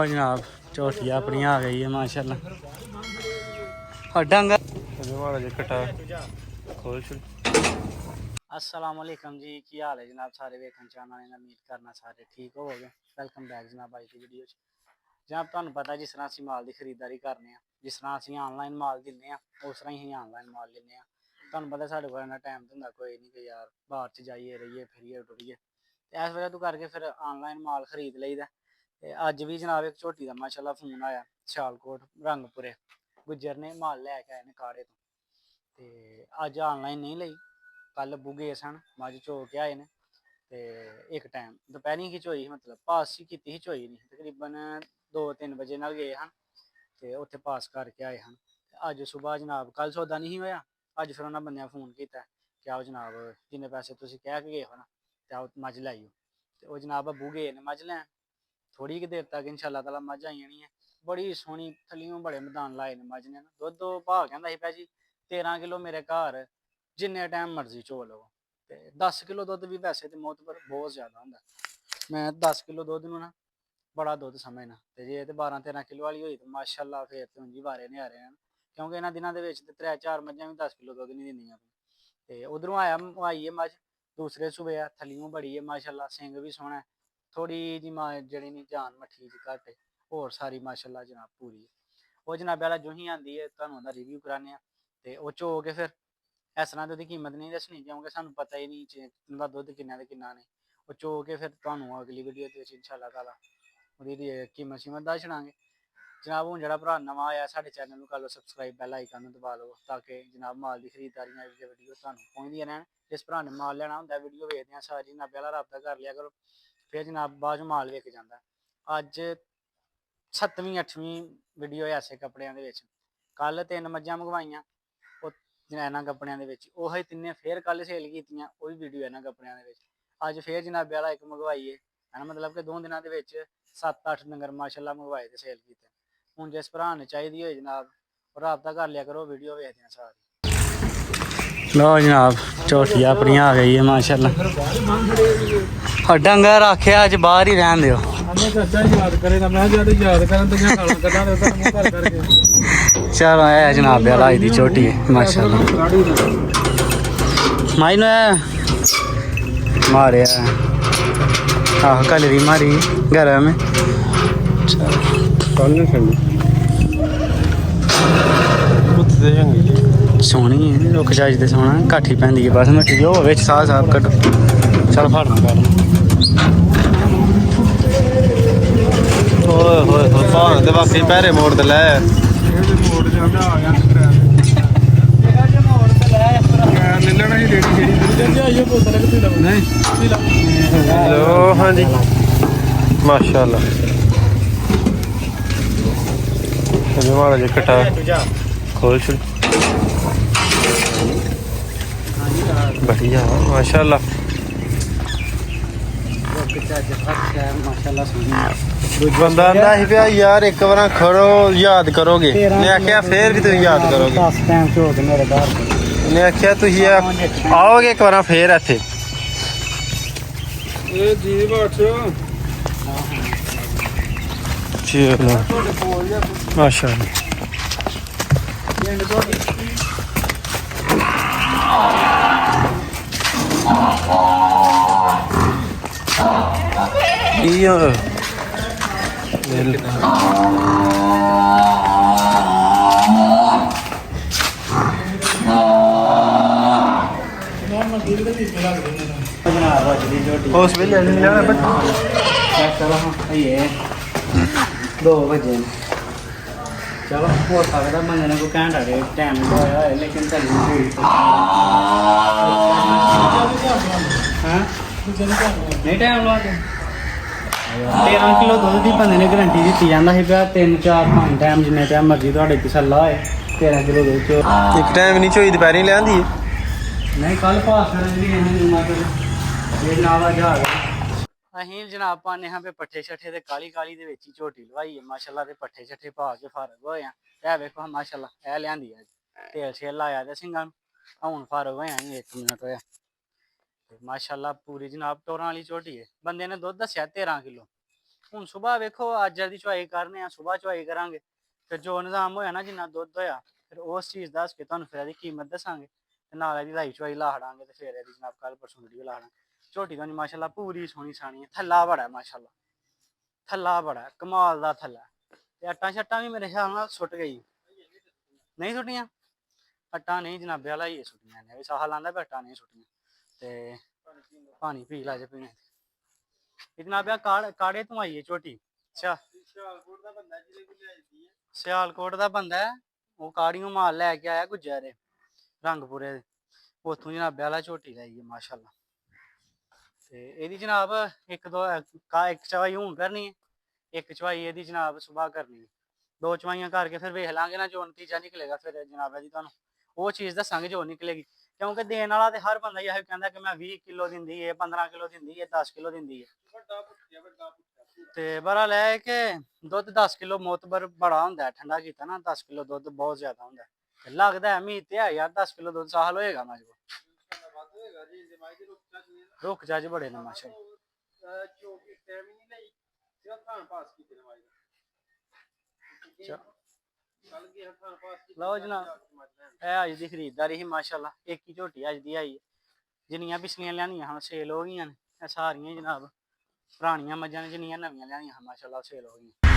जनाब झोटी अपनी आ गई है माशाल्लाह। और डंगर अस्सलाम वालेकुम जी, की हाल है जनाब सारे वेखन चाहने वाले, उम्मीद करना सारे ठीक हो गए। वेलकम बैक जनाब आज की वीडियो जनाब। तुहानू पता जिस तरह असीं माल की खरीदारी करने, जिस तरह असीं ऑनलाइन माल दिंदे उस तरह ही ऑनलाइन माल लेने। तुहानू पता साढ़े कोल इन्ना टाइम तो हुंदा कोई नहीं कि यार बाहर च जाइए रहिए फिरिए टुरिए, इस वजह तो करके फिर ऑनलाइन माल खरीद लईदा। ते अज भी जनाब एक झोटी का माशाल्लाह फोन आया सियालकोट रंगपुरे, गुज्जर ने माल लैके आए ने काड़े तो। ते अज ऑनलाइन नहीं लई, कल बुगे सन मझ चो के आए ने। ते एक टाइम दोपहरी की चोई, मतलब पास ही की चोई नहीं, तकरीबन 2-3 बजे नाल गए हैं ते उत्थे पास करके आए हैं। अज सुबह जनाब कल सौदा नहीं होया, अज फिर उन्होंने बंद फोन किया कि आओ जनाब जिन्ने पैसे तुम कह के गए हो ना तो आओ मझ लाई। तो वह जनाब अबू गए ने मझ लैन, थोड़ी देर तक इंशाल्लाह ताला मझ आई जानी है। बड़ी सोहनी थलियों बड़े मैदान लाए ने मझ ने, दुद्ध भाव कहता भाई जी 13 किलो मेरे घर जिन्ने टाइम मर्जी चो लो। तो 10 किलो दुद्ध भी वैसे तो मौत पर बहुत ज़्यादा होंगे, मैं 10 किलो दुद्ध नू ना बड़ा दुद्ध समझना। तो जे तो 12-13 किलो वाली हुई तो माशाल्लाह फिर तो उंजी बारे नहीं आ रहे हैं, क्योंकि इन्होंने दिनों के 3-4 मझां भी 10 किलो दुद्ध नहीं दिंदियां। तो उधरों आया आई है मझ दूसरे सूबे है, थलियों बड़ी है माशाल्लाह, सिंग भी सोहना है, थोड़ी जी जड़ी नहीं जान मट्ठी जी घट है, होर सारी माशाल्लाह जनाब पूरी है। वो जनाबे वाला जो ही आती है तुहानू रिव्यू कराने, तो वो चो के फिर इस तरह तो कीमत नहीं दसनी, क्योंकि सानू पता ही नहीं उनका दुद्ध किन्ना ते किन्ना नहीं। वो चो के फिर तुहानू अगली वीडियो इंशाल्लाह ताला ਉਹਦੀ कीमत शीमत दस छड़ांगे जनाब। हूँ जो भरा नवा आया साढ़े चैनल कर लो सबसक्राइब, बैल आइकन दबा लो ताकि जनाब माल की खरीदारियां वीडियो तुहानू पहुँचदियां रहन। जिस भरा ने माल लेना होंगे वीडियो वेखदे सारी जनाबे वाला रबता कर लिया करो, फिर जनाब बाद माल विक जाता। अज 7वीं 8वीं वीडियो है ऐसे कपड़िया के, कल 3 मझां मंगवाइया इन्होंने कपड़िया के, तिने फिर कल सेल की वीडियो इन्होंने कपड़िया के। अज फिर जनाबे वाला एक मंगवाई है, मतलब कि 2 दिनों के 7-8 डंगर माशाल्लाह मंगवाए तो सेल किए। हूँ जिस भरा ने चाहिए हो जनाब रबता कर लिया करो, वीडियो वेखते हैं सारी। लो जनाब झोटी अपनी आ गई है माशाल्लाह, और डंगर आखे अज बाहर ही रहन दो। चलो है जनाब लाई दी झोटी माशाल्लाह, माई ने मारे आह कलरी मारी गर्म में सोहनी है, रुख चजते सोना काठी पैंदी है बस मिट्टी हो साह साफ कटो। चल फड़ना कर बाकी पैरे मोड़ दे लै हाँ जी माशाल्लाह माड़ा जी कटा खोल छुल बढ़िया माशाल्लाह बंदा आंदा ही पिया यार एक बार खड़ो याद करोगे, मैं आख्या फिर भी तुम याद करोगे, मैं आख्या तुम आओगे एक बार फिर इत्थे चलो माशाल्लाह। उस वे 2 बजे चलो हो सकता बंदे को घंटा डेढ़ टाइम होया है, लेकिन चली नहीं टाइम लगा के 13 किलो दुद्ध की बंदे ने गारंटी दी जाता है पिया 3-4-5 टाइम जिन्ने टाइम मर्जी थोड़े तसल्ला है 13 किलो दुद्ध एक टाइम नहीं चोई दोपहरी ले आंदी नहीं कल पास अं जनाब पाने हाँ पे पट्ठे छठे ते काली काली दे विच ही झोटी लवाई है माशाल्लाह, ते पट्ठे छठे पा के फारग होए हैं। ए वेखो माशाल्लाह ए लियांदी है तेल शेल लाया ते सिंगां हूँ फारग होए हैं 1 मिनट होया। माशाल्लाह पूरी जनाब टोरां वाली झोटी है, बंदे ने दुद्ध दस्या 13 किलो ਹੁਣ ਸਵੇਰ ਵੇਖੋ ਅੱਜ ਦੀ ਚੁਆਈ ਕਰਨੇ ਆ, ਸਵੇਰ ਚੁਆਈ ਕਰਾਂਗੇ, ਫਿਰ ਜੋ ਨਿਜ਼ਾਮ ਹੋਇਆ ਨਾ ਜਿੰਨਾ ਦੁੱਧ ਹੋਇਆ ਫਿਰ ਉਸ ਚੀਜ਼ ਦੱਸ ਕੇ ਤੁਹਾਨੂੰ ਫਿਰ ਇਹਦੀ ਕੀਮਤ ਦੱਸਾਂਗੇ ਤੇ ਨਾਲ ਇਹਦੀ ਲਾਈਵ ਚੁਆਈ ਲਾ ਹੜਾਂਗੇ ਤੇ ਫਿਰ ਇਹਦੀ ਜਨਾਬ ਕੱਲ ਪਰਸੋਂ ਵੀਡੀਓ ਲਾ ਹੜਾਂਗੇ। ਝੋਟੀ ਤਾਂ ਮਾਸ਼ਾਅੱਲਾ ਪੂਰੀ ਸੋਹਣੀ ਸਾਣੀ ਹੈ, ਥੱਲਾ ਬੜਾ ਮਾਸ਼ਾਅੱਲਾ, ਥੱਲਾ ਬੜਾ ਕਮਾਲ ਦਾ ਥੱਲਾ ਤੇ ਅੱਟਾਂ ਛੱਟਾਂ ਵੀ ਮੇਰੇ ਖਿਆਲ ਨਾਲ ਸੁੱਟ ਗਈ, ਨਹੀਂ ਸੁੱਟੀਆਂ ਅੱਟਾਂ ਨਹੀਂ ਜਨਾਬੇ ਵਾਲਾ ਹੀ ਸੁੱਟੀਆਂ ਨੇ, ਵੀ ਸਾਹ ਲਾਂਦਾ ਵੀ ਅੱਟਾਂ ਨਹੀਂ ਸੁੱਟੀਆਂ ਤੇ ਪਾਣੀ ਪੀ ਲਾ ਜੇ ਪੀਣੇ ਇਹ ਜਨਾਬਿਆ ਕਾੜੇ ਤੋਂ ਆਈ ਹੈ ਝੋਟੀ। ਅੱਛਾ ਸਿਆਲਕੋਟ ਦਾ ਬੰਦਾ ਹੈ, ਉਹ ਕਾੜੀਆਂ ਮਾਲ ਲੈ ਕੇ ਆਇਆ ਗੁੱਜਰ ਦੇ ਰੰਗਪੁਰੇ ਦੇ, ਉੱਥੋਂ ਜਨਾਬੇ ਵਾਲਾ ਝੋਟੀ ਲਈ ਹੈ ਮਾਸ਼ਾਅੱਲਾ। ਤੇ ਇਹਦੀ ਜਨਾਬ ਇੱਕ ਚਵਾਈ ਹੁਣ ਕਰਨੀ ਹੈ, ਇੱਕ ਚਵਾਈ ਇਹਦੀ ਜਨਾਬ ਸੁਬਾਹ ਕਰਨੀ ਹੈ, ਦੋ ਚਵਾਈਆਂ ਕਰਕੇ ਫਿਰ ਵੇਖ ਲਾਂਗੇ ਨਾ ਜੋ ਨਤੀਜਾ ਨਿਕਲੇਗਾ ਫਿਰ ਜਨਾਬ ਜੀ ਤੁਹਾਨੂੰ ਉਹ ਚੀਜ਼ ਦੱਸਾਂਗੇ ਜੋ ਨਿਕਲੇਗੀ, ਕਿਉਂਕਿ ਦੇਣ ਵਾਲਾ ਤੇ ਹਰ ਬੰਦਾ ਇਹ ਕਹਿੰਦਾ ਕਿ ਮੈਂ 20 ਕਿਲੋ ਦਿੰਦੀ ਹੈ, 15 ਕਿਲੋ ਦਿੰਦੀ ਹੈ, 10 ਕਿਲੋ ਦਿੰਦੀ ਹੈ ਤੇ ਬੜਾ ਲੈ ਕੇ ਦੁੱਧ 10 ਕਿਲੋ ਮੋਤਬਰ ਬੜਾ ਹੁੰਦਾ, ਠੰਡਾ ਕੀਤਾ ਨਾ 10 ਕਿਲੋ ਦੁੱਧ ਬਹੁਤ ਜ਼ਿਆਦਾ ਹੁੰਦਾ ਤੇ ਲੱਗਦਾ ਹੈ ਮੀਤ ਤੇ ਹੈ ਯਾਰ 10 ਕਿਲੋ ਦੁੱਧ ਸਾਲ ਹੋਏਗਾ ਮੇਰੇ ਕੋਲ, ਰੁੱਖ ਜੱਜ ਬੜੇ ਨੇ ਮਾਸ਼ਾ। ਲਓ ਜਨਾਬ ਇਹ ਅੱਜ ਦੀ ਖਰੀਦਦਾਰੀ ਸੀ ਮਾਸ਼ਾਅੱਲਾ, ਇੱਕ ਹੀ ਝੋਟੀ ਅੱਜ ਦੀ ਆਈ ਹੈ, ਜਿੰਨੀਆਂ ਪਿਛਲੀਆਂ ਲਿਆਂਦੀਆਂ ਹੁਣ ਸੇਲ ਹੋ ਗਈਆਂ ਨੇ, ਇਹ ਸਾਰੀਆਂ ਜਨਾਬ ਪੁਰਾਣੀਆਂ ਮੱਝਾਂ ਨੇ, ਜਿੰਨੀਆਂ ਨਵੀਆਂ ਲਿਆਂਦੀਆਂ ਮਾਸ਼ਾਅੱਲਾ ਸੇਲ ਹੋ ਗਈਆਂ।